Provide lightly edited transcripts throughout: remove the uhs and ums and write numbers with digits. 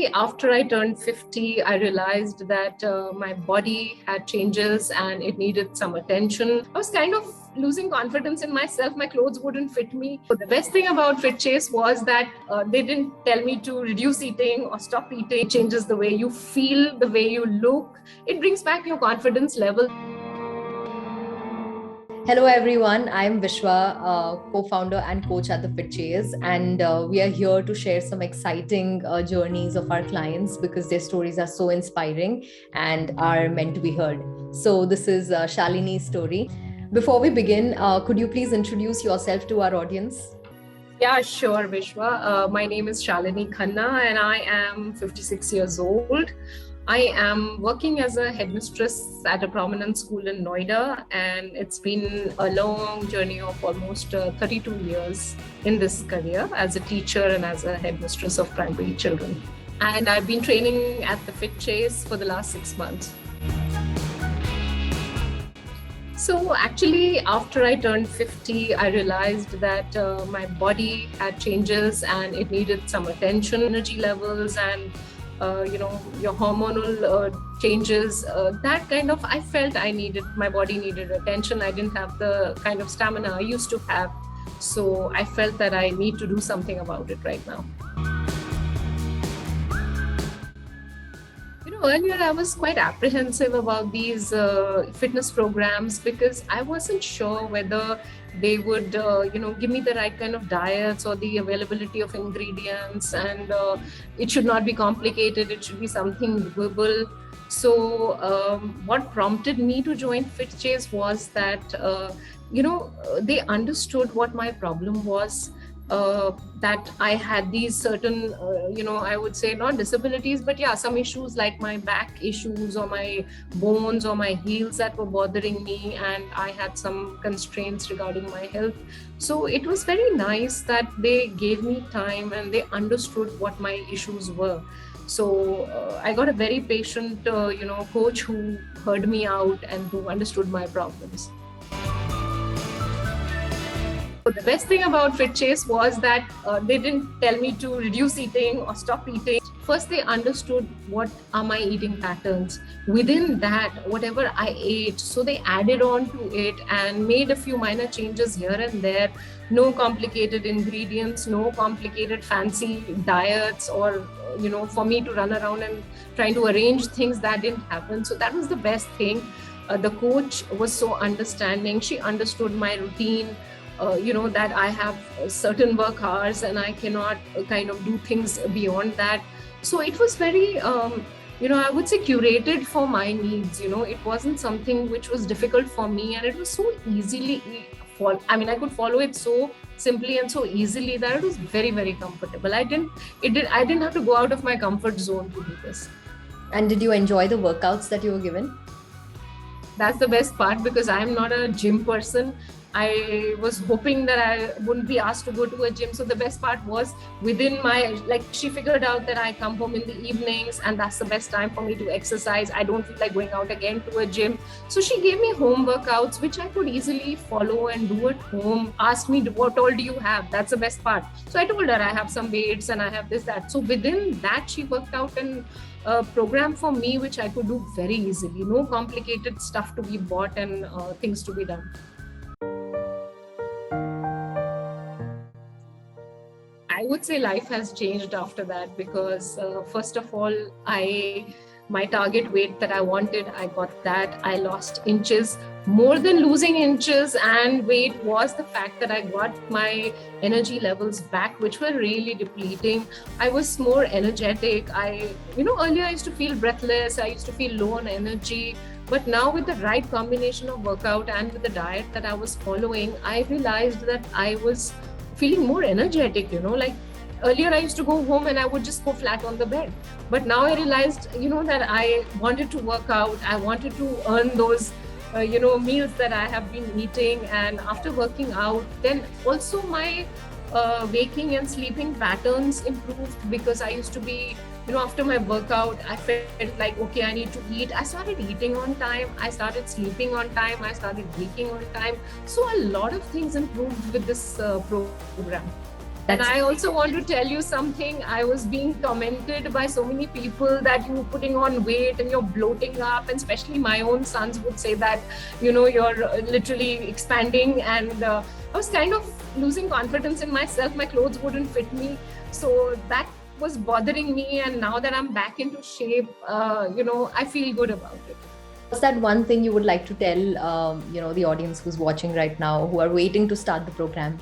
After I turned 50, I realized that my body had changes and it needed some attention. I was kind of losing confidence in myself. My clothes wouldn't fit me. So the best thing about Fit Chase was that they didn't tell me to reduce eating or stop eating. It changes the way you feel, the way you look. It brings back your confidence level. Hello, everyone. I'm Vishwa, co-founder and coach at the Fit Chase, and we are here to share some exciting journeys of our clients because their stories are so inspiring and are meant to be heard. So this is Shalini's story. Before we begin, could you please introduce yourself to our audience? Yeah, sure, Vishwa. My name is Shalini Khanna and I am 56 years old. I am working as a headmistress at a prominent school in Noida, and it's been a long journey of almost 32 years in this career as a teacher and as a headmistress of primary children. And I've been training at the Fit Chase for the last 6 months. So actually, after I turned 50, I realized that my body had changes and it needed some attention, energy levels, and your hormonal changes. That kind of, I felt my body needed attention. I didn't have the kind of stamina I used to have. So I felt that I need to do something about it right now. Earlier, I was quite apprehensive about these fitness programs because I wasn't sure whether they would, give me the right kind of diets or the availability of ingredients, and it should not be complicated. It should be something doable. So, what prompted me to join Fit Chase was that, they understood what my problem was. That I had these certain, I would say not disabilities, but yeah, some issues like my back issues or my bones or my heels that were bothering me, and I had some constraints regarding my health. So it was very nice that they gave me time and they understood what my issues were. So I got a very patient, coach who heard me out and who understood my problems. The best thing about Fit Chase was that they didn't tell me to reduce eating or stop eating. First, they understood what are my eating patterns. Within that, whatever I ate, so they added on to it and made a few minor changes here and there. No complicated ingredients, no complicated fancy diets, or for me to run around and trying to arrange things. That didn't happen. So that was the best thing. The coach was so understanding. She understood my routine. That I have certain work hours and I cannot kind of do things beyond that. So it was very, I would say curated for my needs. It wasn't something which was difficult for me, and it was so easily, I could follow it so simply and so easily that it was very, very comfortable. I didn't have to go out of my comfort zone to do this. And did you enjoy the workouts that you were given? That's the best part, because I'm not a gym person. I was hoping that I wouldn't be asked to go to a gym. So the best part was she figured out that I come home in the evenings and that's the best time for me to exercise. I don't feel like going out again to a gym. So she gave me home workouts, which I could easily follow and do at home. Asked me, what all do you have? That's the best part. So I told her I have some weights and I have this, that. So within that, she worked out a program for me, which I could do very easily. No complicated stuff to be bought and things to be done. I would say life has changed after that, because first of all, my target weight that I wanted, I got that. I lost inches. More than losing inches and weight was the fact that I got my energy levels back, which were really depleting. I was more energetic. Earlier I used to feel breathless. I used to feel low on energy. But now with the right combination of workout and with the diet that I was following, I realized that I was feeling more energetic, like earlier I used to go home and I would just go flat on the bed. But now I realized, that I wanted to work out. I wanted to earn those, meals that I have been eating. And after working out, then also my waking and sleeping patterns improved, because I used to be, after my workout, I felt like, okay, I need to eat. I started eating on time. I started sleeping on time. I started waking on time. So a lot of things improved with this program. And I also want to tell you something. I was being commented by so many people that you're putting on weight and you're bloating up. And especially my own sons would say that, you're literally expanding. And I was kind of losing confidence in myself. My clothes wouldn't fit me. So that was bothering me. And now that I'm back into shape, I feel good about it. What's that one thing you would like to tell, the audience who's watching right now, who are waiting to start the program?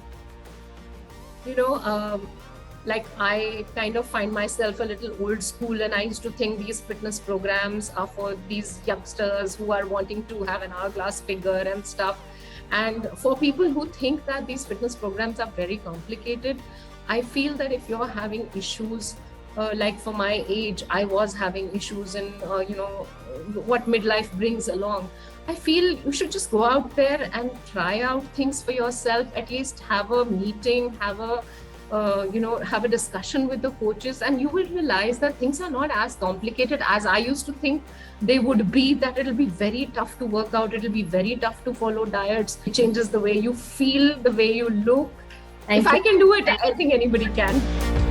Like I kind of find myself a little old school, and I used to think these fitness programs are for these youngsters who are wanting to have an hourglass figure and stuff. And for people who think that these fitness programs are very complicated, I feel that if you're having issues, like for my age, I was having issues in, what midlife brings along. I feel you should just go out there and try out things for yourself. At least have a meeting, have a discussion with the coaches, and you will realize that things are not as complicated as I used to think they would be. That it'll be very tough to work out. It'll be very tough to follow diets. It changes the way you feel, the way you look. If I can do it, I think anybody can.